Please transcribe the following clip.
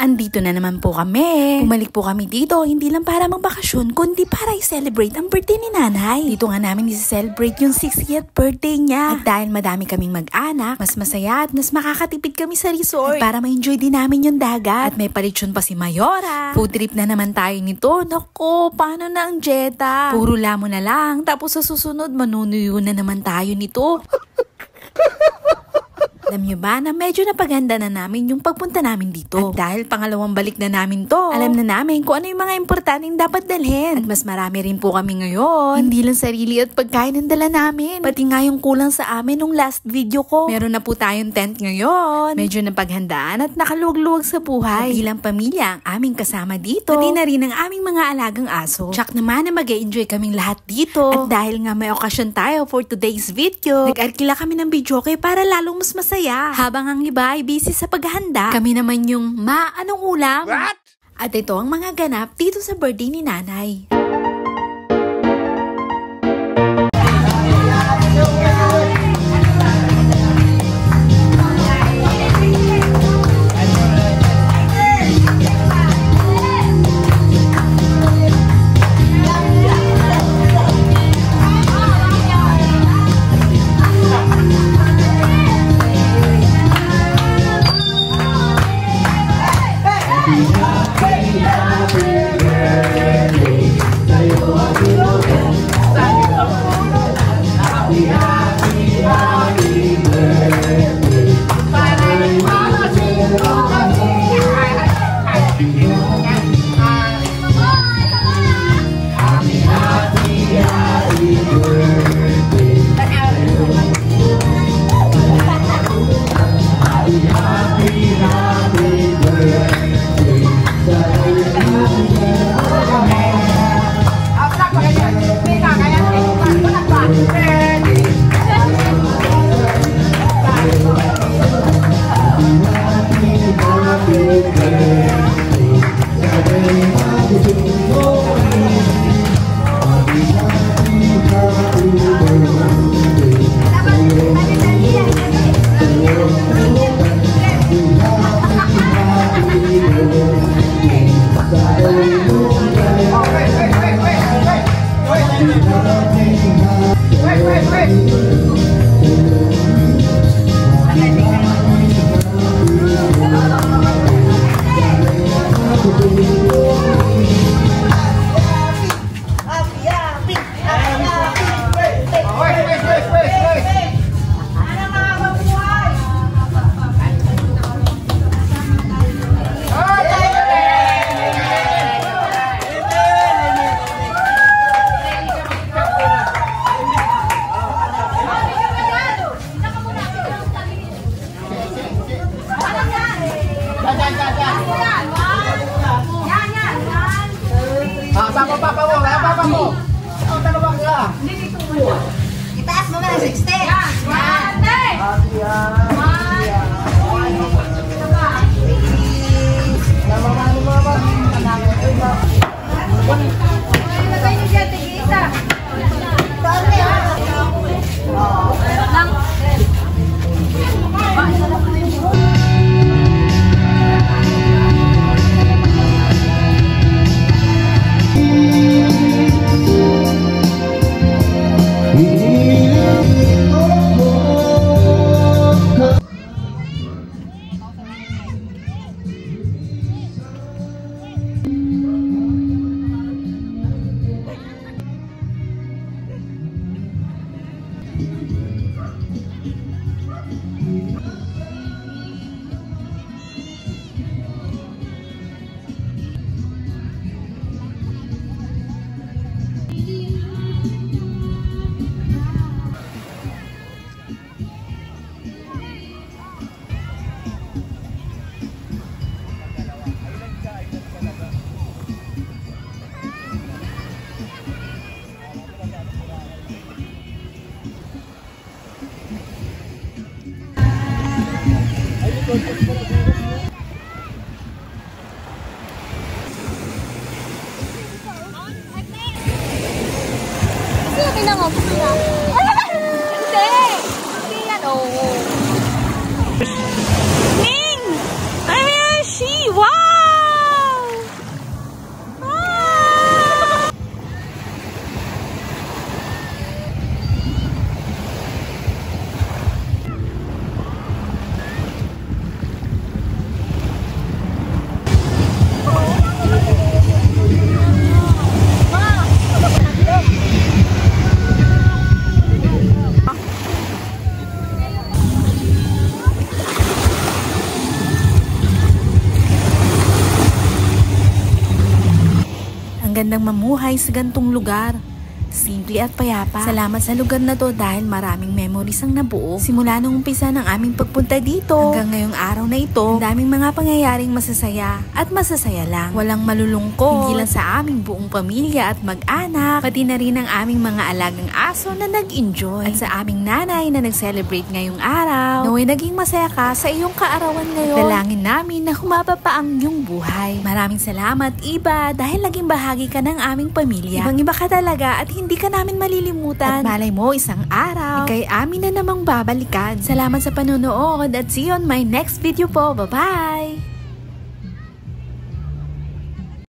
Andito na naman po kami. Bumalik po kami dito, hindi lang para magbakasyon, kundi para i-celebrate ang birthday ni nanay. Dito nga namin i-celebrate yung 60th birthday niya. At dahil madami kaming mag-anak, mas masaya at mas makakatipid kami sa resort. At para ma-enjoy din namin yung dagat. At may palitsyon pa si Mayora. Food trip na naman tayo nito. Naku, paano na ang Jetta? Puro lamo na lang. Tapos sa susunod, manunuyo na naman tayo nito. Alam nyo ba na medyo napaganda na namin yung pagpunta namin dito. At dahil pangalawang balik na namin to, alam na namin kung ano yung mga importanteng dapat dalhin. At mas marami rin po kami ngayon. Hindi lang sarili at pagkain ang dala namin. Pati nga yung kulang sa amin nung last video ko. Meron na po tayong tent ngayon. Medyo napaghandaan at nakaluwag-luwag sa buhay. At bilang pamilya ang aming kasama dito. Pati na rin ang aming mga alagang aso. Tsak naman na mag-e-enjoy kaming lahat dito. At dahil nga may okasyon tayo for today's video, nag-arkila kami ng videoke para lalong mas masaya. Habang ang iba ay busy sa paghahanda, kami naman yung anong ulam? What? At ito ang mga ganap dito sa birthday ni nanay. Papa mo. Ang dalawang ka. Itaas mo na 60. Yan. Tingnan mo, pupila. Hindi! Hindi yan, oh. Ning! I mean, she, wow! Ang gandang mamuhay sa gantong lugar. Simple at payapa. Salamat sa lugar na to dahil maraming memories ang nabuo. Simula nung umpisa ng aming pagpunta dito hanggang ngayong araw na ito, ang daming mga pangyayaring masasaya at masasaya lang. Walang malulungkot. Hindi lang sa aming buong pamilya at mag-anak, pati na rin ang aming mga alagang aso na nag-enjoy. At sa aming nanay na nag-celebrate ngayong araw. Naway naging masaya ka sa iyong kaarawan ngayon. Dalangin namin na humaba pa ang iyong buhay. Maraming salamat, Iba, dahil naging bahagi ka ng aming pamilya. Ibang-iba ka talaga at hindi ka namin malilimutan. At malay mo, isang araw, kay amin na namang babalikan. Salamat sa panonood at see you on my next video po. Bye-bye!